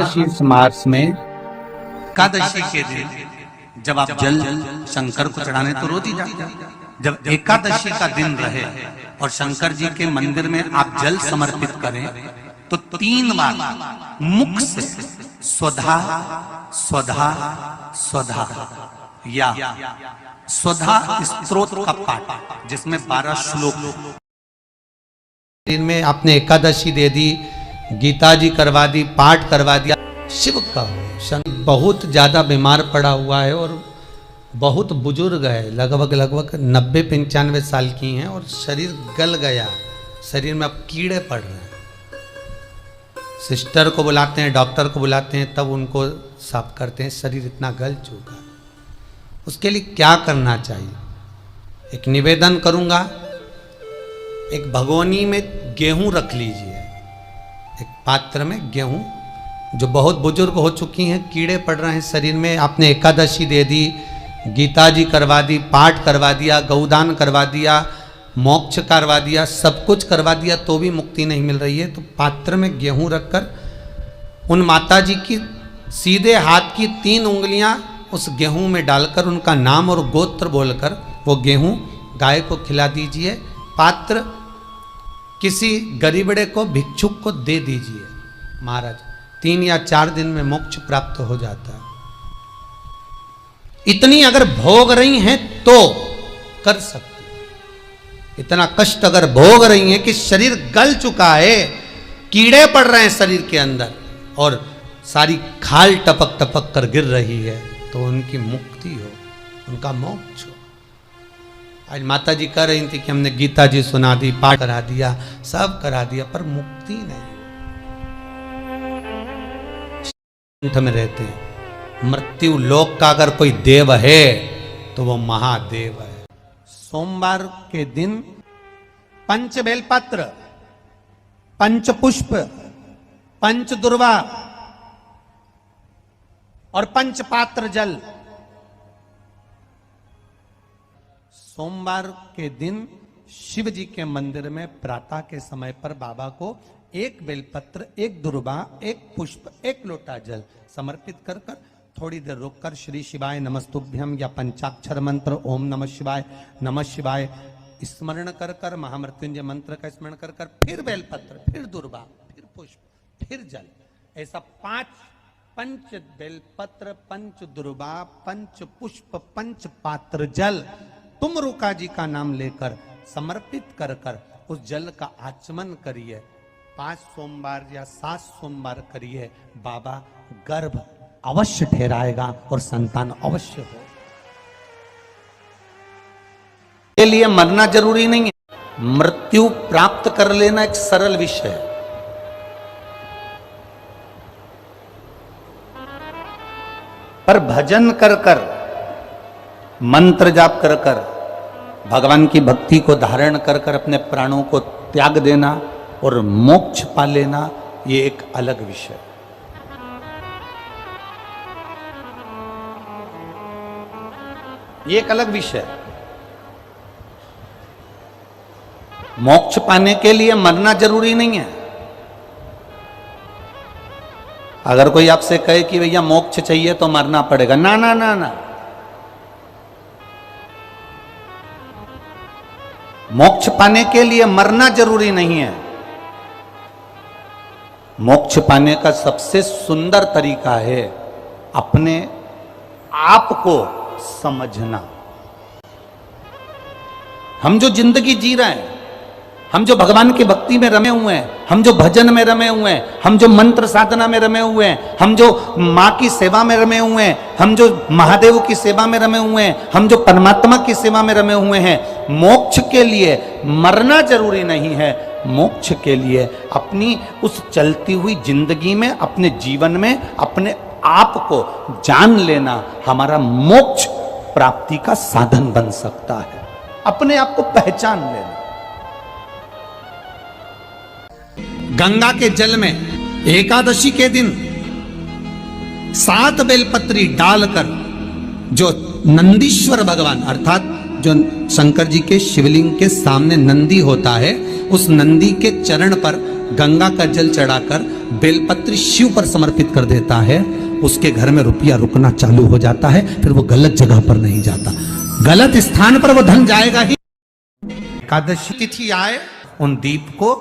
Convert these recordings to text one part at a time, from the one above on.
आशीष मास में एकादशी के दिन जब आप जल शंकर को चढ़ाने तो रोज ही जाते हैं। जब एकादशी का दिन रहे और शंकर जी के मंदिर में आप जल समर्पित करें तो 3 बार मुख से स्वधा स्वधा स्वधा या स्वधा स्तोत्र का पाठ, जिसमें 12 श्लोक। दिन में आपने एकादशी दे दी, गीता जी करवा दी, पाठ करवा दिया। शिव का शंकर बहुत ज्यादा बीमार पड़ा हुआ है और बहुत बुजुर्ग है, लगभग 90-95 साल की हैं और शरीर गल गया, शरीर में अब कीड़े पड़ रहे हैं। सिस्टर को बुलाते हैं, डॉक्टर को बुलाते हैं, तब उनको साफ करते हैं, शरीर इतना गल चुका है। उसके लिए क्या करना चाहिए? एक निवेदन करूंगा, एक भगोनी में गेहूं रख लीजिए, एक पात्र में गेहूं, जो बहुत बुजुर्ग हो चुकी हैं, कीड़े पड़ रहे हैं शरीर में, आपने एकादशी दे दी, गीता जी करवा दी, पाठ करवा दिया, गौदान करवा दिया, मोक्ष करवा दिया, सब कुछ करवा दिया, तो भी मुक्ति नहीं मिल रही है, तो पात्र में गेहूं रखकर उन माता जी की सीधे हाथ की 3 उंगलियां उस गेहूं में डालकर उनका नाम और गोत्र बोलकर वो गेहूं गाय को खिला दीजिए। पात्र किसी गरीबड़े को, भिक्षुक को दे दीजिए। महाराज 3 या 4 दिन में मोक्ष प्राप्त हो जाता है। इतनी अगर भोग रही हैं तो कर सकते। इतना कष्ट अगर भोग रही हैं कि शरीर गल चुका है, कीड़े पड़ रहे हैं शरीर के अंदर और सारी खाल टपक टपक कर गिर रही है, तो उनकी मुक्ति हो, उनका मोक्ष हो। आज माता जी कह रही थी कि हमने गीता जी सुना दी, पाठ करा दिया, सब करा दिया, पर मुक्ति नहीं। में रहते हैं। मृत्यु लोक का अगर कोई देव है तो वो महादेव है। सोमवार के दिन पंच बेलपत्र, पंच पुष्प, पंच दुर्वा और पंच पात्र जल। सोमवार के दिन शिव जी के मंदिर में प्रातः के समय पर बाबा को 1 बेलपत्र, 1 दुर्वा, 1 पुष्प, 1 लोटा जल समर्पित कर कर थोड़ी देर रुककर श्री शिवाय नमस्तुभ्यम या पंचाक्षर मंत्र ओम नमः शिवाय स्मरण कर कर, महामृत्युंजय मंत्र का स्मरण कर कर, फिर बेलपत्र, फिर दुर्वा, फिर पुष्प, फिर जल, ऐसा 5 पंच बेलपत्र, पंच दुर्वा, पंच पुष्प, पंच पात्र जल तुम रुका जी का नाम लेकर समर्पित कर कर उस जल का आचमन करिए। 5 सोमवार या 7 सोमवार करिए, बाबा गर्भ अवश्य ठहराएगा और संतान अवश्य हो। के लिए मरना जरूरी नहीं है, मृत्यु प्राप्त कर लेना एक सरल विषय है। पर भजन कर कर, मंत्र जाप कर कर, भगवान की भक्ति को धारण कर कर अपने प्राणों को त्याग देना और मोक्ष पा लेना, ये एक अलग विषय। ये एक अलग विषय। मोक्ष पाने के लिए मरना जरूरी नहीं है। अगर कोई आपसे कहे कि भैया मोक्ष चाहिए तो मरना पड़ेगा, ना ना ना ना, मोक्ष पाने के लिए मरना जरूरी नहीं है। मोक्ष पाने का सबसे सुंदर तरीका है अपने आप को समझना। हम जो जिंदगी जी रहे हैं, हम जो भगवान की भक्ति में रमे हुए हैं, हम जो भजन में रमे हुए हैं, हम जो मंत्र साधना में रमे हुए हैं, हम जो माँ की सेवा में रमे हुए हैं, हम जो महादेव की सेवा में रमे हुए हैं, हम जो परमात्मा की सेवा में रमे हुए हैं, मोक्ष के लिए मरना जरूरी नहीं है। मोक्ष के लिए अपनी उस चलती हुई जिंदगी में, अपने जीवन में अपने आप को जान लेना हमारा मोक्ष प्राप्ति का साधन बन सकता है। अपने आप को पहचान लेना। गंगा के जल में एकादशी के दिन 7 बेलपत्री डालकर जो नंदीश्वर भगवान अर्थात जो शंकर जी के शिवलिंग के सामने नंदी होता है, उस नंदी के चरण पर गंगा का जल चढ़ाकर बेलपत्र शिव पर समर्पित कर देता है, उसके घर में रुपया रुकना चालू हो जाता है। फिर वो गलत जगह पर नहीं जाता, गलत स्थान पर वो धन जाएगा ही। एकादशी तिथि आए, उन दीप को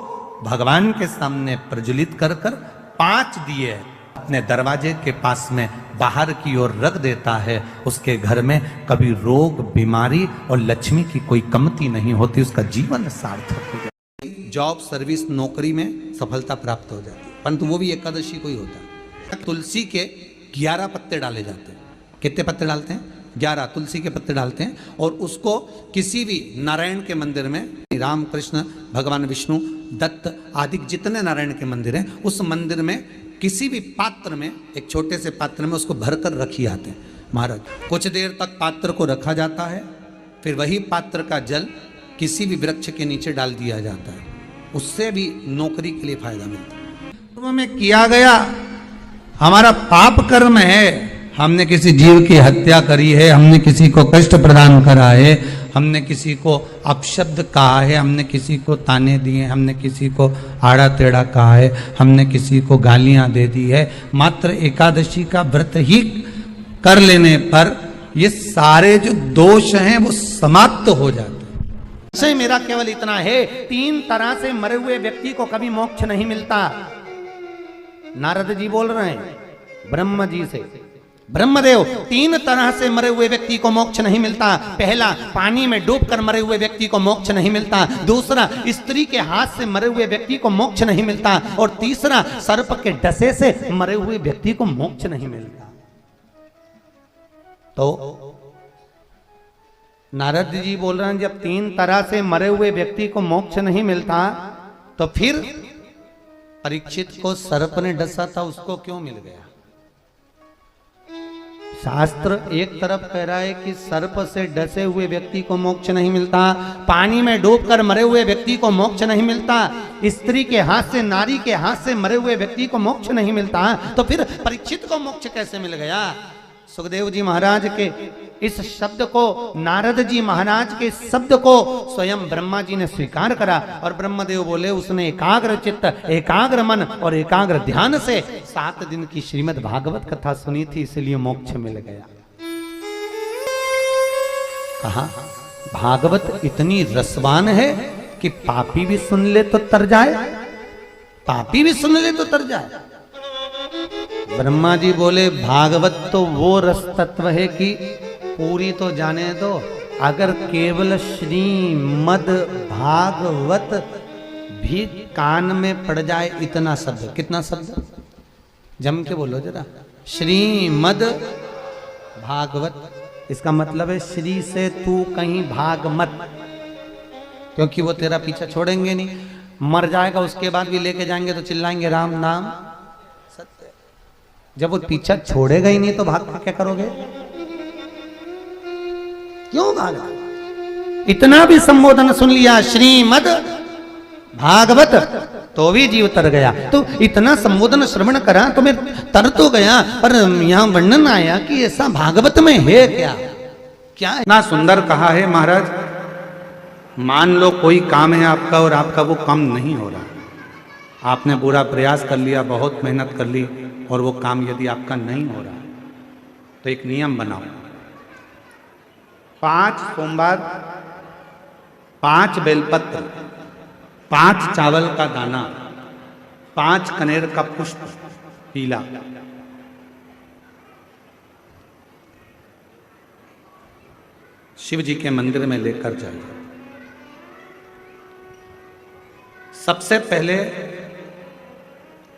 भगवान के सामने प्रज्वलित कर कर 5 दिए अपने दरवाजे के पास में बाहर की ओर रख देता है। उसके घर में कभी रोग बीमारी और लक्ष्मी की कोई कमती नहीं होती, उसका जीवन सार्थक हो जाता है। जॉब सर्विस नौकरी में सफलता प्राप्त हो जाती है, परंतु वो भी एकादशी को ही होता है। तुलसी के 11 पत्ते डाले जाते हैं। कितने पत्ते डालते हैं? 11 तुलसी के पत्ते डालते हैं, और उसको किसी भी नारायण के मंदिर में, राम कृष्ण भगवान विष्णु दत्त आदि जितने नारायण के मंदिर हैं, उस मंदिर में किसी भी पात्र में, एक छोटे से पात्र में उसको भरकर रखी आते हैं महाराज। कुछ देर तक पात्र को रखा जाता है, फिर वही पात्र का जल किसी भी वृक्ष के नीचे डाल दिया जाता है, उससे भी नौकरी के लिए फायदा मिलता है। पूर्व में किया गया हमारा पाप कर्म है, हमने किसी जीव की हत्या करी है, हमने किसी को कष्ट प्रदान करा है, हमने किसी को अपशब्द कहा है, हमने किसी को ताने दिए, हमने किसी को आड़ा टेढ़ा कहा है, हमने किसी को गालियां दे दी है, मात्र एकादशी का व्रत ही कर लेने पर ये सारे जो दोष हैं वो समाप्त हो जाते हैं। से मेरा केवल इतना है, 3 तरह से मरे हुए व्यक्ति को कभी मोक्ष नहीं मिलता। नारद जी बोल रहे हैं ब्रह्म जी से, ब्रह्मदेव 3 तरह से मरे हुए व्यक्ति को मोक्ष नहीं मिलता। पहला, पानी में डूबकर मरे हुए व्यक्ति को मोक्ष नहीं मिलता। दूसरा, स्त्री के हाथ से मरे हुए व्यक्ति को मोक्ष नहीं मिलता। और तीसरा, सर्प के डसे से मरे हुए व्यक्ति को मोक्ष नहीं मिलता। तो नारद जी बोल रहे हैं जब 3 तरह से मरे हुए व्यक्ति को मोक्ष नहीं मिलता, तो फिर परीक्षित को सर्प ने डसा था, उसको क्यों मिल गया? शास्त्र एक तरफ कह रहा है कि सर्प से डसे हुए व्यक्ति को मोक्ष नहीं मिलता, पानी में डूबकर मरे हुए व्यक्ति को मोक्ष नहीं मिलता, स्त्री के हाथ से, नारी के हाथ से मरे हुए व्यक्ति को मोक्ष नहीं मिलता, तो फिर परीक्षित को मोक्ष कैसे मिल गया? सुखदेव जी महाराज के इस शब्द को, नारद जी महाराज के शब्द को स्वयं ब्रह्मा जी ने स्वीकार करा, और ब्रह्मदेव बोले उसने एकाग्र चित्त, एकाग्र मन और एकाग्र ध्यान से 7 दिन की श्रीमद् भागवत कथा सुनी थी, इसलिए मोक्ष मिल गया। कहा भागवत इतनी रसवान है कि पापी भी सुन ले तो तर जाए, पापी भी सुन ले तो तर जाए। ब्रह्मा जी बोले भागवत तो वो रस तत्व है कि पूरी तो जाने दो, अगर केवल श्रीमद् भागवत भी कान में पड़ जाए, इतना शब्द, कितना शब्द जम के बोलो जरा, श्रीमद् भागवत, इसका मतलब है श्री से तू कहीं भाग मत, क्योंकि वो तेरा पीछा छोड़ेंगे नहीं, मर जाएगा उसके बाद भी लेके जाएंगे तो चिल्लाएंगे राम नाम सत्य। जब वो पीछा छोड़ेगा ही नहीं तो भाग के क्या करोगे? क्यों भागा? इतना भी संबोधन सुन लिया श्रीमद् भागवत तो भी जीव तर गया। तो इतना संबोधन श्रवण करा तो मैं तर तो गया, पर यहाँ वर्णन आया कि ऐसा भागवत में है क्या? क्या है? इतना सुंदर कहा है महाराज, मान लो कोई काम है आपका और आपका वो काम नहीं हो रहा, आपने पूरा प्रयास कर लिया, बहुत मेहनत कर ली, और वो काम यदि आपका नहीं हो रहा, तो एक नियम बनाओ, 5 सोमवार, 5 बेलपत्र, 5 चावल का दाना, 5 कनेर का पुष्प पीला, शिव जी के मंदिर में लेकर जाइए। सबसे पहले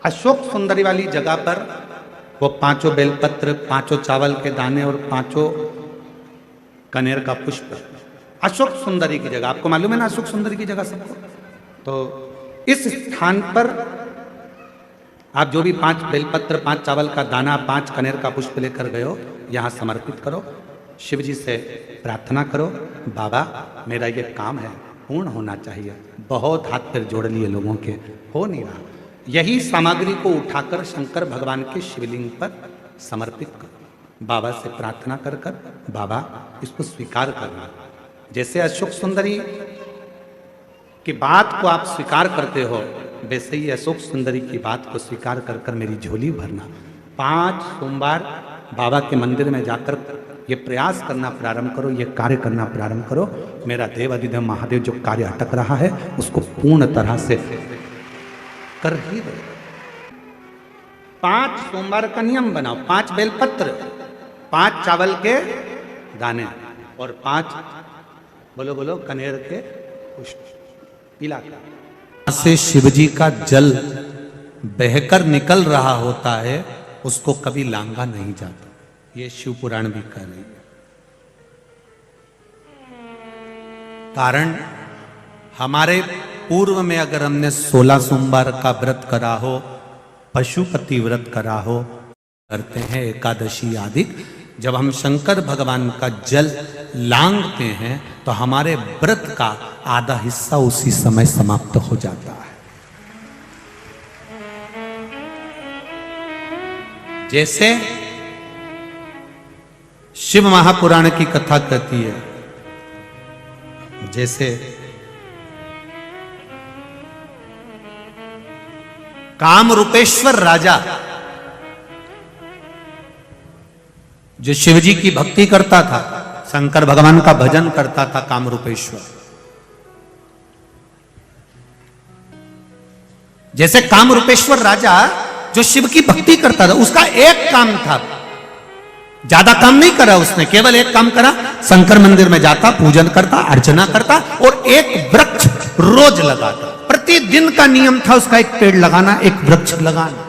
अशोक सुंदरी वाली जगह पर वो 5 बेलपत्र, 5 चावल के दाने और 5 कनेर का पुष्प, अशोक सुंदरी की जगह, आपको मालूम है ना अशोक सुंदरी की जगह सबको, तो इस स्थान पर आप जो भी 5 बेलपत्र, 5 चावल का दाना, 5 कनेर का पुष्प लेकर गए हो, यहाँ समर्पित करो, शिव जी से प्रार्थना करो, बाबा मेरा ये काम है पूर्ण होना चाहिए, बहुत हाथ पैर जोड़ लिए लोगों के, हो नहीं रहा, यही सामग्री को उठाकर शंकर भगवान के शिवलिंग पर समर्पित करो, बाबा से प्रार्थना कर कर बाबा इसको स्वीकार करना, जैसे अशोक सुंदरी की बात को आप स्वीकार करते हो, वैसे ही अशोक सुंदरी की बात को स्वीकार कर कर मेरी झोली भरना। 5 सोमवार बाबा के मंदिर में जाकर ये प्रयास करना प्रारंभ करो, ये कार्य करना प्रारंभ करो। मेरा देव अधिदेव महादेव जो कार्य अटक रहा है उसको पूर्ण तरह से कर ही दो। 5 सोमवार का नियम बनाओ, 5 बेलपत्र, 5 चावल के दाने और 5 बोलो बोलो कनेर के पुष्प पिला से शिव जी का जल बहकर निकल रहा होता है, उसको कभी लांगा नहीं जाता। ये शिव पुराण भी कह रही है। कारण हमारे पूर्व में अगर हमने 16 सोमवार का व्रत करा हो, पशुपति व्रत करा हो, करते हैं एकादशी आदि, जब हम शंकर भगवान का जल लांघते हैं तो हमारे व्रत का आधा हिस्सा उसी समय समाप्त हो जाता है। जैसे शिव महापुराण की कथा कहती है, जैसे कामरूपेश्वर राजा जो शिवजी की भक्ति करता था, शंकर भगवान का भजन करता था, कामरूपेश्वर, जैसे कामरूपेश्वर राजा जो शिव की भक्ति करता था, उसका एक काम था, ज्यादा काम नहीं करा उसने, केवल एक काम करा, शंकर मंदिर में जाता, पूजन करता, अर्चना करता और एक वृक्ष रोज लगाता। प्रतिदिन का नियम था उसका एक पेड़ लगाना, एक वृक्ष लगाना।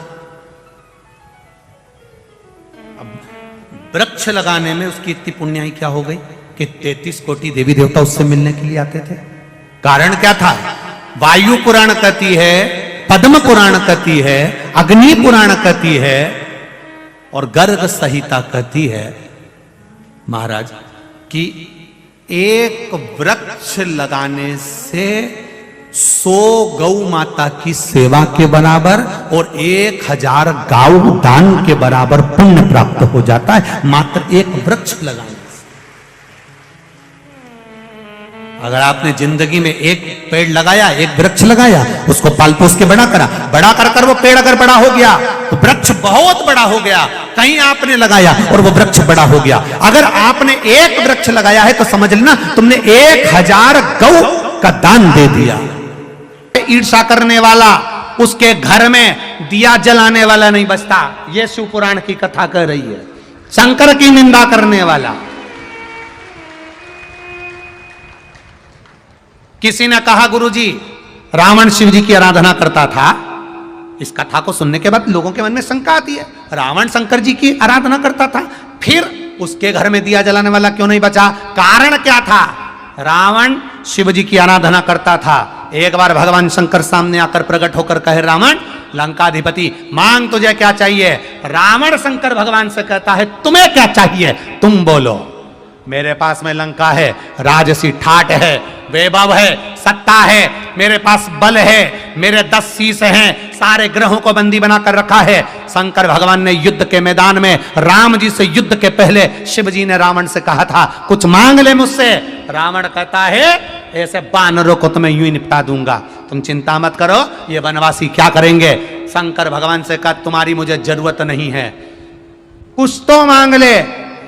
अब वृक्ष लगाने में उसकी इतनी पुण्याई क्या हो गई कि 33 कोटि देवी देवता उससे मिलने के लिए आते थे। कारण क्या था? वायु पुराण कहती है, पद्म पुराण कहती है, अग्नि पुराण कहती है और गर्ग संहिता कहती है महाराज कि एक वृक्ष लगाने से 100 गौ माता की सेवा के बराबर और 1000 गाय दान के बराबर पुण्य प्राप्त हो जाता है, मात्र एक वृक्ष लगाने से। अगर आपने जिंदगी में एक पेड़ लगाया, एक वृक्ष लगाया, उसको पाल पोस के बड़ा करा, बड़ा कर कर वो पेड़ अगर बड़ा हो गया तो वृक्ष बहुत बड़ा हो गया। कहीं आपने लगाया और वो वृक्ष बड़ा हो गया। अगर आपने एक वृक्ष लगाया है तो समझ लेना तुमने 1000 गौ का दान दे दिया। ईर्षा करने वाला उसके घर में दिया जलाने वाला नहीं बचता, ये शिव पुराण की कथा कह रही है। शंकर की निंदा करने वाला, किसी ने कहा गुरुजी रावण शिव जी की आराधना करता था। इस कथा को सुनने के बाद लोगों के मन में शंका आती है, रावण शंकर जी की आराधना करता था, फिर उसके घर में दिया जलाने वाला क्यों नहीं बचा? कारण क्या था? रावण शिव जी की आराधना करता था। एक बार भगवान शंकर सामने आकर प्रकट होकर कहे, रावण लंकाधिपति मांग तुझे क्या चाहिए? रावण शंकर भगवान से कहता है, तुम्हें क्या चाहिए? तुम बोलो। मेरे पास में लंका है, राजसी ठाट है, वैभव है, सत्ता है, मेरे पास बल है, मेरे 10 शीश हैं, सारे ग्रहों को बंदी बनाकर रखा है। शंकर भगवान ने युद्ध के मैदान में राम जी से युद्ध के पहले शिव जी ने रावण से कहा था, कुछ मांग ले मुझसे। रावण कहता है, ऐसे बानरों को तो मैं यूं ही निपटा दूंगा, तुम चिंता मत करो, ये वनवासी क्या करेंगे। शंकर भगवान से कहा, तुम्हारी मुझे जरूरत नहीं है, कुछ तो मांग ले।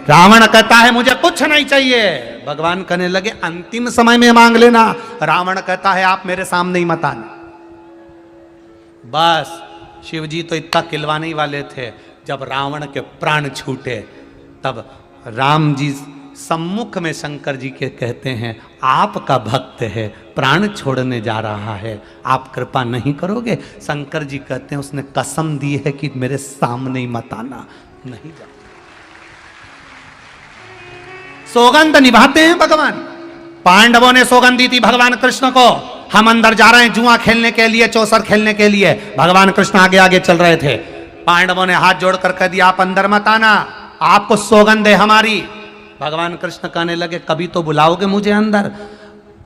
रावण कहता है, मुझे कुछ नहीं चाहिए। भगवान कहने लगे, अंतिम समय में मांग लेना। रावण कहता है, आप मेरे सामने ही मत आना। बस शिव जी तो इतना खिलवाने ही वाले थे, जब रावण के प्राण छूटे तब राम जी सम्मुख में शंकर जी के कहते हैं, आपका भक्त है, प्राण छोड़ने जा रहा है, आप कृपा नहीं करोगे? शंकर जी कहते हैं, उसने कसम दी है कि मेरे सामने ही मत आना, नहीं जा। सौगंध निभाते हैं भगवान। पांडवों ने सौगंध दी थी भगवान कृष्ण को, हम अंदर जा रहे हैं जुआ खेलने के लिए, चौसर खेलने के लिए। भगवान कृष्ण आगे आगे चल रहे थे। पांडवों ने हाथ जोड़कर कह दिया, आप अंदर मत आना, आपको सौगंध है हमारी। भगवान कृष्ण कहने लगे, कभी तो बुलाओगे मुझे अंदर?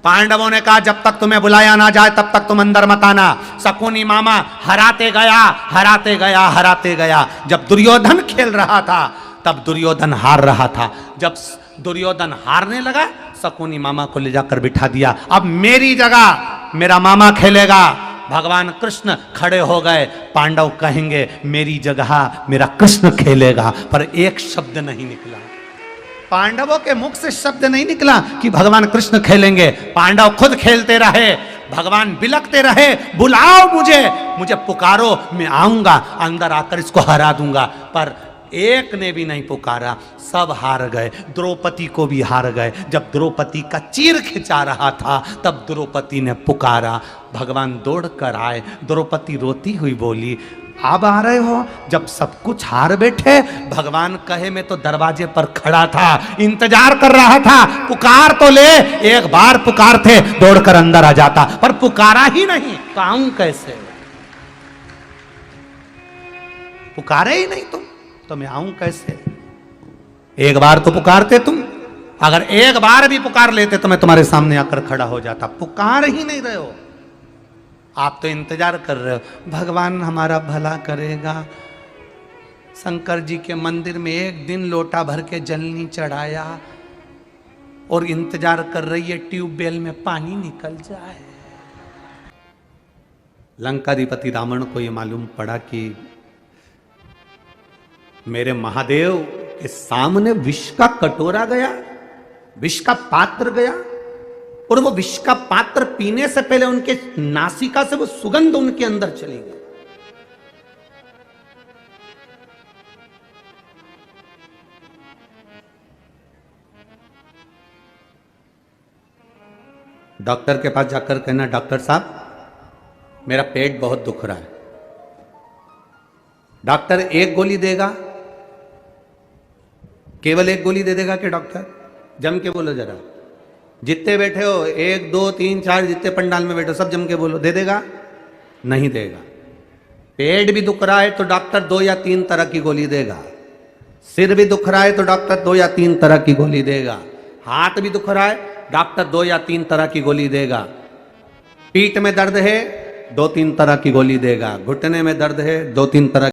पांडवों ने कहा, जब तक तुम्हें बुलाया ना जाए तब तक तुम अंदर मत आना। शकुनी मामा हराते गया, हराते गया, हराते गया। जब दुर्योधन खेल रहा था तब दुर्योधन हार रहा था। जब दुर्योधन हारने लगा, शकुनी मामा को ले जाकर बिठा दिया। अब मेरी जगह मेरा मामा खेलेगा। भगवान कृष्ण खड़े हो गए। पांडव कहेंगे मेरी जगह मेरा कृष्ण खेलेगा, पर एक शब्द नहीं निकला। पांडवों के मुख से शब्द नहीं निकला कि भगवान कृष्ण खेलेंगे। पांडव खुद खेलते रहे, भगवान बिलखते रहे, बुलाओ मुझे पुकारो, मैं आऊंगा, अंदर आकर इसको हरा दूंगा। पर एक ने भी नहीं पुकारा, सब हार गए। द्रौपदी को भी हार गए। जब द्रौपदी का चीर खिंचा रहा था तब द्रौपदी ने पुकारा। भगवान दौड़कर आए। द्रौपदी रोती हुई बोली, अब आ रहे हो? जब सब कुछ हार बैठे। भगवान कहे मैं तो दरवाजे पर खड़ा था, इंतजार कर रहा था, पुकार तो ले। एक बार पुकारते दौड़कर अंदर आ जाता, पर पुकारा ही नहीं तो आऊं कैसे? पुकारे ही नहीं तुम तो मैं आऊं कैसे? एक बार तो पुकारते तुम। अगर एक बार भी पुकार लेते तो मैं तुम्हारे सामने आकर खड़ा हो जाता। पुकार ही नहीं रहे हो, आप तो इंतजार कर रहे हो भगवान हमारा भला करेगा। शंकर जी के मंदिर में एक दिन लोटा भर के जल नहीं चढ़ाया और इंतजार कर रही है ट्यूबवेल में पानी निकल जाए। लंकाधिपति रावण को यह मालूम पड़ा कि मेरे महादेव के सामने विष का कटोरा गया, विष का पात्र गया, और वो विष का पात्र पीने से पहले उनके नासिका से वो सुगंध उनके अंदर चली गई। डॉक्टर के पास जाकर कहना, डॉक्टर साहब मेरा पेट बहुत दुख रहा है। डॉक्टर एक गोली देगा, केवल एक गोली दे देगा कि डॉक्टर? जम के बोलो जरा, जितने बैठे हो 1 2 3 4 जितने पंडाल में बैठे सब जम के बोलो, दे देगा? नहीं देगा। पेट भी दुख रहा है तो डॉक्टर 2 या 3 तरह की गोली देगा। सिर भी दुख रहा है तो डॉक्टर 2 या 3 तरह की गोली देगा। हाथ भी दुख रहा है डॉक्टर 2 या 3 तरह की गोली देगा। पीठ में दर्द है 2-3 तरह की गोली देगा। घुटने में दर्द है 2-3 तरह